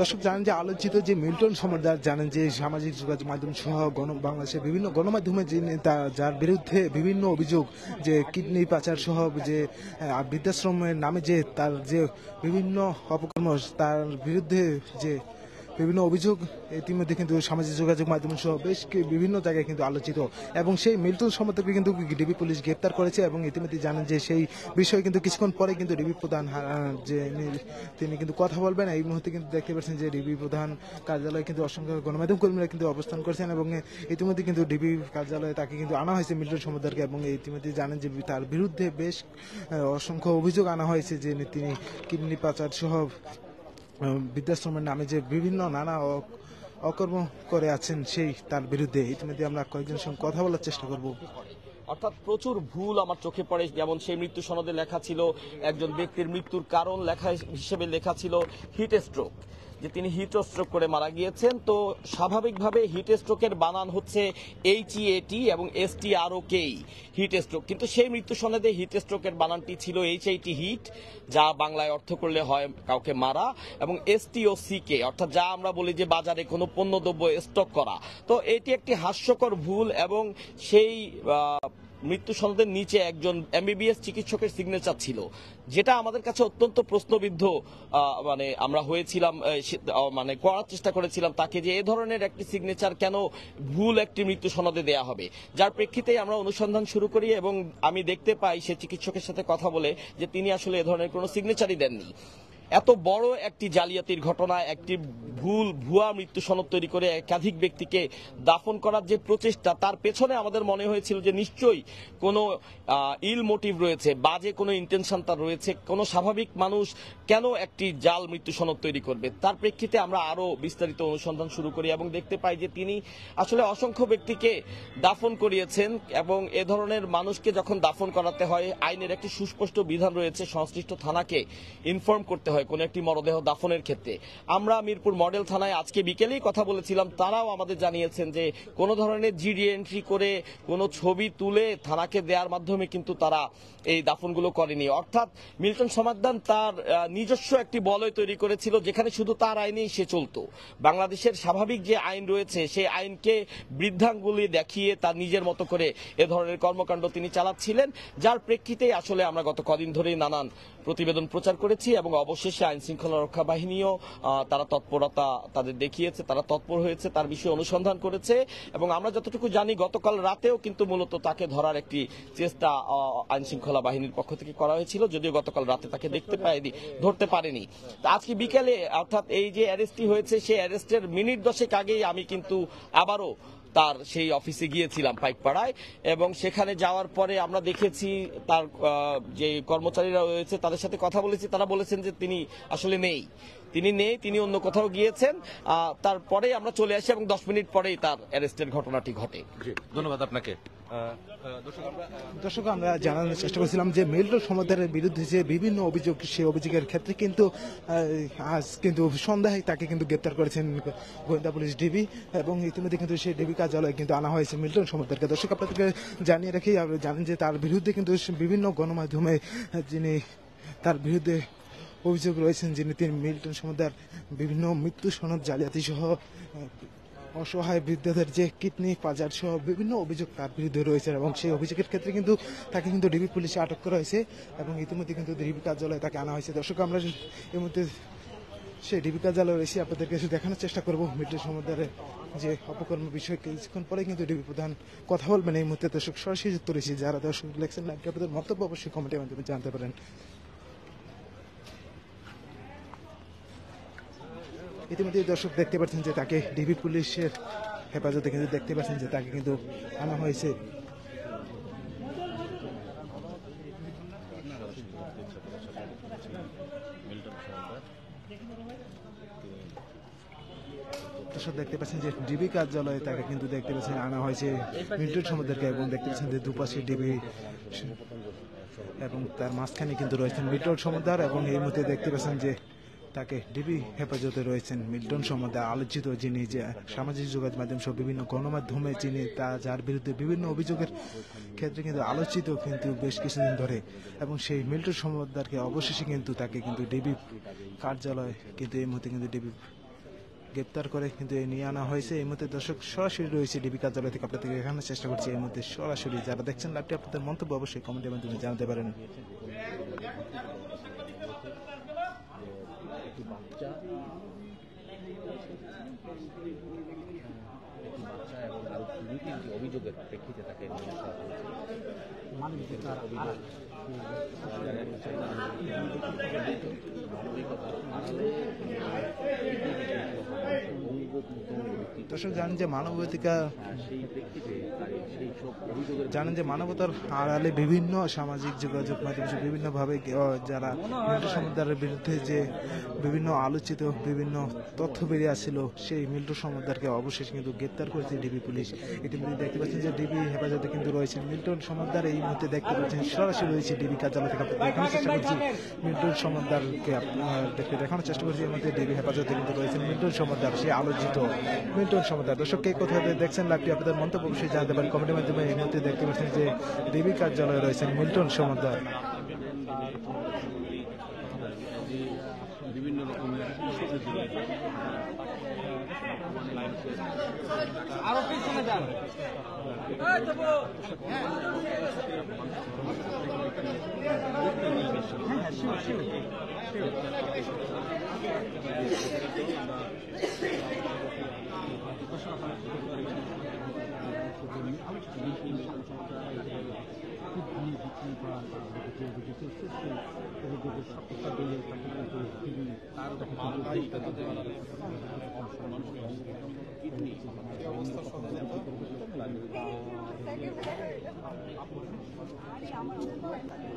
দর্শক জানেন যে আলোচিত যে মিল্টন সমাদ্দার জানেন যে সামাজিক যোগাযোগ মাধ্যম সহ বাংলাদেশের বিভিন্ন গণমাধ্যমে যার বিরুদ্ধে বিভিন্ন অভিযোগ যে কিডনি পাচার সহ যে বৃদ্ধাশ্রমের নামে যে তার যে বিভিন্ন অপকর্ম তার বিরুদ্ধে যে বিভিন্ন অভিযোগ ইতিমধ্যে কিন্তু সামাজিক যোগাযোগ মাধ্যম সহ বেশ বিভিন্ন জায়গায় কিন্তু আলোচিত এবং সেই মিল্টন সমাদ্দারকে কিন্তু ডিবি পুলিশ গ্রেপ্তার করেছে এবং ইতিমধ্যে জানেন যে সেই বিষয়ে কিন্তু কিছুক্ষণ পরে কিন্তু ডিবি প্রধান যে তিনি কিন্তু কথা বলবেন। এই মুহূর্তে কিন্তু দেখতে পাচ্ছেন যে ডিবি প্রধান কার্যালয়ে কিন্তু অসংখ্য গণমাধ্যম কর্মীরা কিন্তু অবস্থান করছেন এবং ইতিমধ্যে কিন্তু ডিবি কার্যালয়ে তাকে কিন্তু আনা হয়েছে মিল্টন সমাদ্দারকে এবং ইতিমধ্যে জানেন যে তার বিরুদ্ধে বেশ অসংখ্য অভিযোগ আনা হয়েছে যে তিনি কিডনি পাচার সহ বৃদ্ধাশ্রমের নামে যে বিভিন্ন নানা অকর্ম করে আছেন সেই তার বিরুদ্ধে ইতিমধ্যে আমরা কয়েকজনের সঙ্গে কথা বলার চেষ্টা করব। অর্থাৎ প্রচুর ভুল আমার চোখে পড়ে, যেমন সেই মৃত্যু সনদে লেখা ছিল একজন ব্যক্তির মৃত্যুর কারণ লেখা হিসেবে লেখা ছিল হিট স্ট্রোক, যে তিনি হিট স্ট্রোক করে মারা গিয়েছেন। তো স্বাভাবিকভাবে হিট স্ট্রোকের বানান হচ্ছে HEAT এবং STROK হিট স্ট্রোক, কিন্তু সেই মৃত্যু সনদে হিট স্ট্রোকের বানানটি ছিল HIT হিট, যা বাংলায় অর্থ করলে হয় কাউকে মারা, এবং STOCK অর্থাৎ যা আমরা বলি যে বাজারে কোনো পণ্যদ্রব্য স্টক করা। তো এটি একটি হাস্যকর ভুল এবং সেই মৃত্যু সনদের নিচে একজন MBBS চিকিৎসকের সিগনেচার ছিল, যেটা আমাদের কাছে অত্যন্ত প্রশ্নবিদ্ধ। মানে আমরা হয়েছিলাম মানে করার চেষ্টা করেছিলাম তাকে যে এ ধরনের একটি সিগনেচার কেন ভুল একটি মৃত্যু সনদে দেয়া হবে, যার প্রেক্ষিতেই আমরা অনুসন্ধান শুরু করি এবং আমি দেখতে পাই সে চিকিৎসকের সাথে কথা বলে যে তিনি আসলে এ ধরনের কোনো সিগনেচারই দেননি। এত বড় একটি জালিয়াতির ঘটনা, একটি ভুয়া মৃত্যু সনদ তৈরি করে একাধিক ব্যক্তিকে দাফন করার যে প্রচেষ্টা, তার পেছনে আমাদের মনে হয়েছিল যে নিশ্চয়ই কোনো ইল মোটিভ রয়েছে, বাজে কোনো ইন্টেনশন তার রয়েছে। কোনো স্বাভাবিক মানুষ কেন একটি জাল মৃত্যু সনদ তৈরি করবে? তার প্রেক্ষিতে আমরা আরো বিস্তারিত অনুসন্ধান শুরু করি এবং দেখতে পাই যে তিনি আসলে অসংখ্য ব্যক্তিকে দাফন করিয়েছেন এবং এ ধরনের মানুষকে যখন দাফন করাতে হয় আইনের একটি সুস্পষ্ট বিধান রয়েছে, সংশ্লিষ্ট থানাকে ইনফর্ম করতে হয় কোন একটি মরদেহ দাফনের ক্ষেত্রে। আমরা মিরপুর মডেল থানায় আজকে বিকেলেই কথা বলেছিলাম, তারাও আমাদের জানিয়েছেন যে কোনো ধরনের জিডি এন্ট্রি করে কোনো ছবি তুলে থানাকে দেওয়ার মাধ্যমে কিন্তু তারা এই দাফনগুলো করেনি। অর্থাৎ মিল্টন সমাদ্দার তার নিজস্ব একটি বলয় তৈরি করেছিল যেখানে শুধু তার আইনেই সে চলতো। বাংলাদেশের স্বাভাবিক যে আইন রয়েছে সেই আইনকে বৃদ্ধাঙ্গুলি দেখিয়ে তার নিজের মতো করে এ ধরনের কর্মকাণ্ড তিনি চালাচ্ছিলেন, যার প্রেক্ষিতেই আসলে আমরা গত কদিন ধরেই নানান প্রতিবেদন প্রচার করেছি এবং অবশেষে আইন শৃঙ্খলা রক্ষা বাহিনীও তারা তৎপরতা তাদের দেখিয়েছে, তারা তৎপর হয়েছে, তার বিষয়ে অনুসন্ধান করেছে এবং আমরা যতটুকু জানি গতকাল রাতেও কিন্তু মূলত তাকে ধরার একটি চেষ্টা আইন শৃঙ্খলা বাহিনীর পক্ষ থেকে করা হয়েছিল, যদিও গতকাল রাতে তাকে ধরতে পারেনি। আজকে বিকেলে অর্থাৎ এই যে অ্যারেস্টটি হয়েছে সেই অ্যারেস্টের মিনিট 10 আগেই আমি কিন্তু আবারও তার সেই অফিসে গিয়েছিলাম পাইকপাড়ায় এবং সেখানে যাওয়ার পরে আমরা দেখেছি তার যে কর্মচারীরা রয়েছে তাদের সাথে কথা বলেছি, তারা বলেছেন যে তিনি আসলে নেই, তিনি অন্য কোথাও গিয়েছেন। তারপরে আমরা চলে আসি এবং 10 মিনিট পরেই তার অ্যারেস্টের ঘটনাটি ঘটে। ধন্যবাদ আপনাকে। দর্শক আমরা জানানোর চেষ্টা করছিলাম যে মিল্টন সমাদ্দারের বিরুদ্ধে যে বিভিন্ন অভিযোগ, সেই অভিযোগের ক্ষেত্রে কিন্তু আজ কিন্তু সন্ধ্যায় তাকে কিন্তু গ্রেপ্তার করেছেন গোয়েন্দা পুলিশ ডিবি এবং ইতিমধ্যে কিন্তু সেই ডিবি কার্যালয়ে কিন্তু আনা হয়েছে মিল্টন সমাদ্দারকে। দর্শক আপনাদেরকে জানিয়ে রাখি, আপনারা জানেন যে তার বিরুদ্ধে কিন্তু বিভিন্ন গণমাধ্যমে যিনি তার বিরুদ্ধে অভিযোগ রয়েছেন, যিনি তিনি মিল্টন সমাদ্দার বিভিন্ন মৃত্যু সনদ জালিয়াতি সহ অসহায় বৃদ্ধদের যে কিডনি পাচার সহ বিভিন্ন অভিযোগ তার বিরুদ্ধে রয়েছে এবং সেই অভিযোগের ক্ষেত্রে কিন্তু তাকে কিন্তু ডিবি পুলিশে আটক করা হয়েছে এবং ইতিমধ্যে কিন্তু ডিবি কার্যালয়ে তাকে আনা হয়েছে। দর্শক আমরা এর মধ্যে সেই ডিবি কার্যালয়ে এসে আপনাদেরকে দেখানোর চেষ্টা করবো মিল্টন সমাদ্দারের যে অপকর্ম বিষয়ে। কিছুক্ষণ পরে কিন্তু ডিবি প্রধান কথা বলবেন। এই মুহূর্তে দর্শক সরাসরি যুক্ত রয়েছে, যারা দর্শক লেখছেন না আপনাদের মন্তব্য অবশ্যই কমেন্টের মাধ্যমে জানতে পারেন। ইতিমধ্যে দর্শক দেখতে পাচ্ছেন যে তাকে ডিবি পুলিশের হেফাজতে কিন্তু দেখতে পাচ্ছেন যে তাকে কিন্তু আনা হয়েছে। দর্শক দেখতে পাচ্ছেন যে ডিবি কার্যালয়ে তাকে কিন্তু দেখতে পাচ্ছেন আনা হয়েছে মিল্টন সমাদ্দারকে এবং দেখতে পাচ্ছেন যে দুপাশে ডিবি এবং তার মাঝখানে কিন্তু রয়েছেন মিল্টন সমাদ্দার এবং এই মুহূর্তে দেখতে পাচ্ছেন যে তাকে ডিবি হেফাজতে রয়েছেন মিল্টন সমাদার আলোচিত, যিনি যে সামাজিক যোগাযোগ মাধ্যম সহ বিভিন্ন গণমাধ্যমে যিনি যার বিরুদ্ধে বিভিন্ন অভিযোগের ক্ষেত্রে কিন্তু আলোচিত কিন্তু বেশ কিছুদিন ধরে, এবং সেই মিল্টন সমাদারকে অবশেষে কিন্তু তাকে কিন্তু ডিবি কার্যালয় কিন্তু এই মুহূর্তে কিন্তু ডিবি গ্রেপ্তার করে কিন্তু নিয়ে আনা হয়েছে। এই মুহূর্তে দর্শক সরাসরি রয়েছে ডিবি কার্যালয় থেকে আপনাদের দেখানোর চেষ্টা করছি। এই মুহূর্তে সরাসরি যারা দেখছেন লাইভটি, আপনাদের মন্তব্য অবশ্যই কমেন্টের মাধ্যমে জানাতে পারেন। অভিযোগের প্রেক্ষিতে তাকে দর্শক জানেন যে মানবতার আড়ালে বিভিন্ন সামাজিক যোগাযোগ মাধ্যম বিভিন্নভাবে যারা মিল্টন সমাদারের বিরুদ্ধে যে বিভিন্ন আলোচিত বিভিন্ন তথ্য বেরিয়ে আসছিল, সেই মিল্টন সমাদারকে অবশেষে কিন্তু গ্রেপ্তার করেছে ডিবি পুলিশ। ইতিমধ্যে দেখতে পাচ্ছেন যে ডিবি হেফাজতে কিন্তু রয়েছেন মিল্টন সমাদার। এই মুহূর্তে দেখতে পাচ্ছেন সরাসরি রয়েছে ডিবি কার্যালয় থেকে আপনাদের দেখানোর চেষ্টা করছি মিল্টন সমাদারকে দেখতে দেখানোর চেষ্টা করছি। এর মধ্যে ডিবি হেফাজতে কিন্তু রয়েছেন মিল্টন সমাদার, সেই আলোচিত মিল্টন সমাদার। দর্শক কে কোথায় দেখছেন লাইভটি, আপনাদের মন্তব্য অবশ্যই জানতে পারেন কমেন্টের মাধ্যমে। এই মুহূর্তে দেখতে পাচ্ছেন যে ডিবি কার্যালয়ে রয়েছেন মিল্টন সমাদার। বিভিন্ন রকমের আরো পিছনে যান।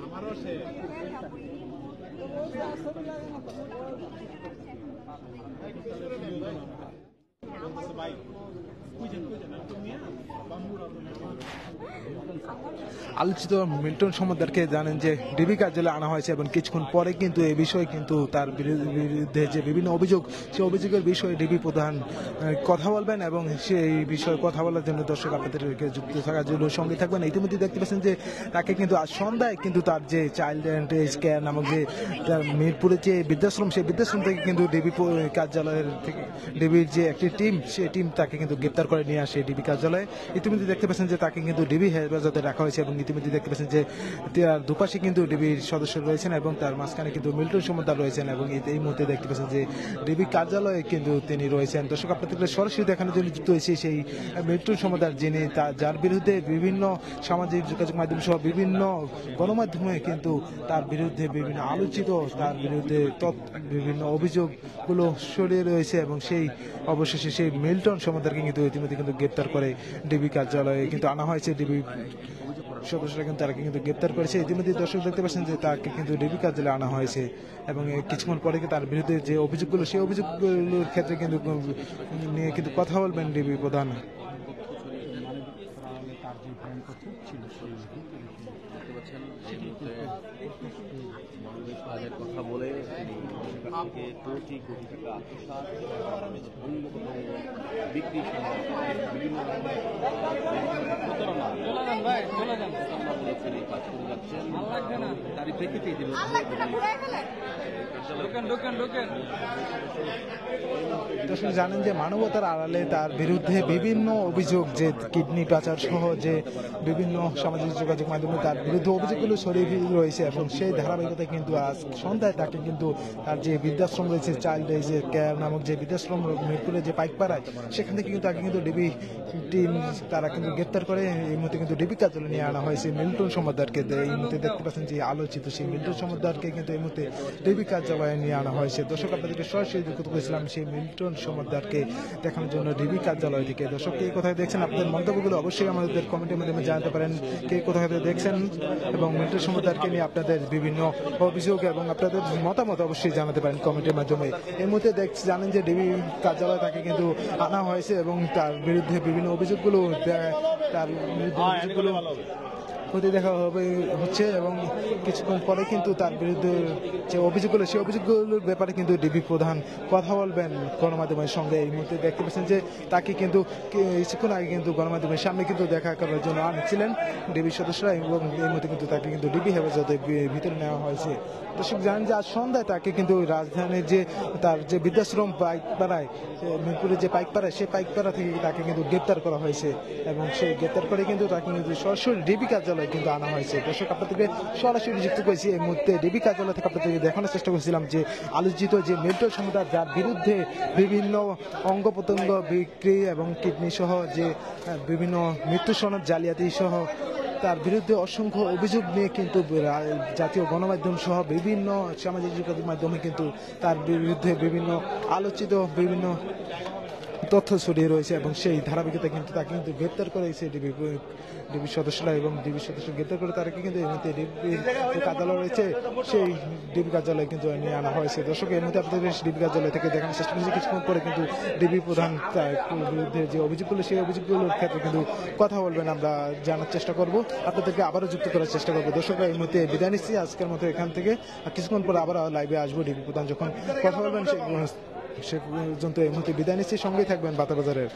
আমারও সে আলোচিত মিল্টন সমাদারকে জানেন যে ডিবি কার্যালয়ে আনা হয়েছে, এবং কিছুক্ষণ পরে কিন্তু এই বিষয়ে কিন্তু তার বিরুদ্ধে যে বিভিন্ন অভিযোগ, সেই অভিযোগের বিষয়ে ডিবি প্রধান কথা বলবেন, এবং সেই বিষয়ে কথা বলার জন্য দর্শক আপনাদেরকে যুক্ত থাকার জন্য সঙ্গে থাকবেন। ইতিমধ্যে দেখতে পাচ্ছেন যে তাকে কিন্তু আজ সন্ধ্যায় কিন্তু তার যে চাইল্ড অ্যান্ড এজ কেয়ার নামক যে মিরপুরের যে বৃদ্ধাশ্রম, সেই বৃদ্ধাশ্রম থেকে কিন্তু ডিবি কার্যালয়ের থেকে ডিবির যে একটি টিম, সেই টিম তাকে কিন্তু গ্রেপ্তার করে নিয়ে আসে ডিবি কার্যালয়ে। ইতিমধ্যে দেখতে পাচ্ছেন যে তাকে কিন্তু ডিবি হেফাজতে রাখা হয়েছে, এবং ইতিমধ্যে দেখতে পাচ্ছেন যে তার দুপাশে কিন্তু ডিবির সদস্য রয়েছেন, এবং তার মাঝখানে কিন্তু মিল্টন সমাদার রয়েছেন, এবং এই মুহূর্তে দেখতে পাচ্ছেন যে ডিবি কার্যালয়ে কিন্তু তিনি রয়েছেন। দর্শক আপনাদেরকে সরাসরি দেখানোর জন্য যুক্ত হয়েছে সেই মিল্টন সমাদার, যিনি যার বিরুদ্ধে বিভিন্ন সামাজিক যোগাযোগ মাধ্যম সহ বিভিন্ন গণমাধ্যমে কিন্তু তার বিরুদ্ধে বিভিন্ন আলোচিত, তার বিরুদ্ধে বিভিন্ন অভিযোগগুলো সরিয়ে রয়েছে, এবং সেই অবশেষে সেই মিল্টন সমাদারকে কিন্তু ইতিমধ্যে কিন্তু গ্রেপ্তার করে ডিবি কার্যালয়ে কিন্তু আনা হয়েছে। ডিবি সদস্যরা কিন্তু তাকে কিন্তু গ্রেপ্তার করেছে। ইতিমধ্যে দর্শক দেখতে পাচ্ছেন যে তাকে কিন্তু ডিবি কার্যালয়ে আনা হয়েছে, এবং কিছুক্ষণ পরে তার বিরুদ্ধে যে অভিযোগগুলো, সেই অভিযোগগুলোর ক্ষেত্রে কিন্তু নিয়ে কিন্তু কথা বলবেন ডিবি প্রধান। কথা বলে তিনি কোটি কোটি টাকা আত্মসাৎ বিক্রি সহ বিভিন্ন তিনি কাজ করে যাচ্ছেন। তারই প্রেক্ষিতে দর্শক জানেন যে মানবতার আড়ালে তার বিরুদ্ধে বিভিন্ন অভিযোগ, যে কিডনি পাচার সহ যে বিভিন্ন সামাজিক যোগাযোগ মাধ্যমে তার বিরুদ্ধে অভিযোগগুলো ছড়িয়ে রয়েছে, এবং সেই ধারাবাহিকতায় কিন্তু আজ সন্ধ্যায় তাকে কিন্তু তার যে বৃদ্ধাশ্রম রয়েছে চাইল্ড এজ কেয়ার নামক যে বৃদ্ধাশ্রম মিরপুরে যে পাইকপাড়ায়, সেখান থেকে কিন্তু তাকে কিন্তু ডিবি টিম তারা কিন্তু গ্রেপ্তার করে এই মুহূর্তে কিন্তু ডিবি কার্যালয়ে নিয়ে আনা হয়েছে মিল্টন সমাদারকে। এই মুহূর্তে দেখতে পাচ্ছেন যে আলোচিত সেই মিল্টন সমাদারকে কিন্তু এই মুহূর্তে ডিবি কার্যালয়ে নিয়ে আনা হয়েছে। দর্শক আপনাদেরকে সরাসরি যুক্ত করেছিলাম সেই মিল্টন সমাদারকে দেখানোর জন্য ডিবি কার্যালয় থেকে। দর্শক কে কোথায় দেখছেন, আপনাদের মন্তব্যগুলো অবশ্যই আমাদের কমেন্টের মাধ্যমে জানাতে পারেন কে কোথায় দেখছেন, এবং মিল্টন সমাদারকে নিয়ে আপনাদের বিভিন্ন অভিযোগ এবং আপনাদের মতামত অবশ্যই জানাতে পারেন কমেন্টের মাধ্যমে। এই মুহূর্তে জানেন যে ডিবি কার্যালয় তাকে কিন্তু আনা হয়েছে, এবং তার বিরুদ্ধে বিভিন্ন অভিযোগগুলো প্রতি দেখা হচ্ছে এবং কিছুক্ষণ পরে কিন্তু তার বিরুদ্ধে যে অভিযোগগুলো সেই অভিযোগগুলোর ব্যাপারে কিন্তু ডিবি প্রধান কথা বলবেন গণমাধ্যমের সঙ্গে। এই মুহূর্তে দেখতে পাচ্ছেন যে তাকে কিন্তু কিছুক্ষণ আগে কিন্তু গণমাধ্যমের সামনে কিন্তু দেখা করার জন্য আনছিলেন ডিবি সদস্যরা এবং এই মুহূর্তে কিন্তু তাকে কিন্তু ডিবি হেফাজতে ভিতরে নেওয়া হয়েছে। দর্শক জানেন যে আজ সন্ধ্যায় তাকে কিন্তু রাজধানীর যে তার যে বৃদ্ধাশ্রম পাইকপাড়ায় মিরপুরের যে পাইকপাড়ায় সেই পাইকপাড়া থেকে তাকে কিন্তু গ্রেপ্তার করা হয়েছে এবং সেই গ্রেপ্তার করে কিন্তু তাকে কিন্তু সরাসরি ডিবি কার্যালয়ে কিন্তু আনা হয়েছে। দর্শক আপনাদেরকে সরাসরি যুক্ত করেছি এই মুহূর্তে ডিবি কার্যালয় থেকে আপনাদেরকে দেখানোর চেষ্টা করেছিলাম যে আলোচিত যে মিল্টন সমুদ্র যার বিরুদ্ধে বিভিন্ন অঙ্গ প্রত্যঙ্গ বিক্রি এবং কিডনি সহ যে বিভিন্ন মৃত্যু সনদ জালিয়াতি সহ তার বিরুদ্ধে অসংখ্য অভিযোগ নিয়ে কিন্তু জাতীয় গণমাধ্যম সহ বিভিন্ন সামাজিক যোগাযোগ মাধ্যমে কিন্তু তার বিরুদ্ধে বিভিন্ন আলোচিত বিভিন্ন তথ্য ছড়িয়ে রয়েছে এবং সেই ধারাবাহিকতা কিন্তু তাকে কিন্তু গ্রেপ্তার করেছে ডিবি সদস্যরা এবং ডিবি সদস্য গ্রেপ্তার করে তাকে কিন্তু এই মুহূর্তে ডিবি কার্যালয় রয়েছে সেই ডিবি কার্যালয়ে কিন্তু নিয়ে আনা হয়েছে। দর্শক এর মধ্যে আপনাদের ডিবি কার্যালয় থেকে দেখানোর চেষ্টা করেছি কিছুক্ষণ পরে কিন্তু ডিবি প্রধান তার বিরুদ্ধে যে অভিযোগগুলো সেই অভিযোগগুলোর ক্ষেত্রে কিন্তু কথা বলবেন আমরা জানার চেষ্টা করব, আপনাদেরকে আবারও যুক্ত করার চেষ্টা করবো। দর্শকরা এই মুহূর্তে বিদায় নিচ্ছি আজকের মতো এখান থেকে, কিছুক্ষণ পরে আবার লাইভে আসবো ডিবি প্রধান যখন কথা বলবেন সে পর্যন্ত এই মুহূর্তে বিদায় নিচ্ছি। সঙ্গেই থাকবেন বাতাবাজারের।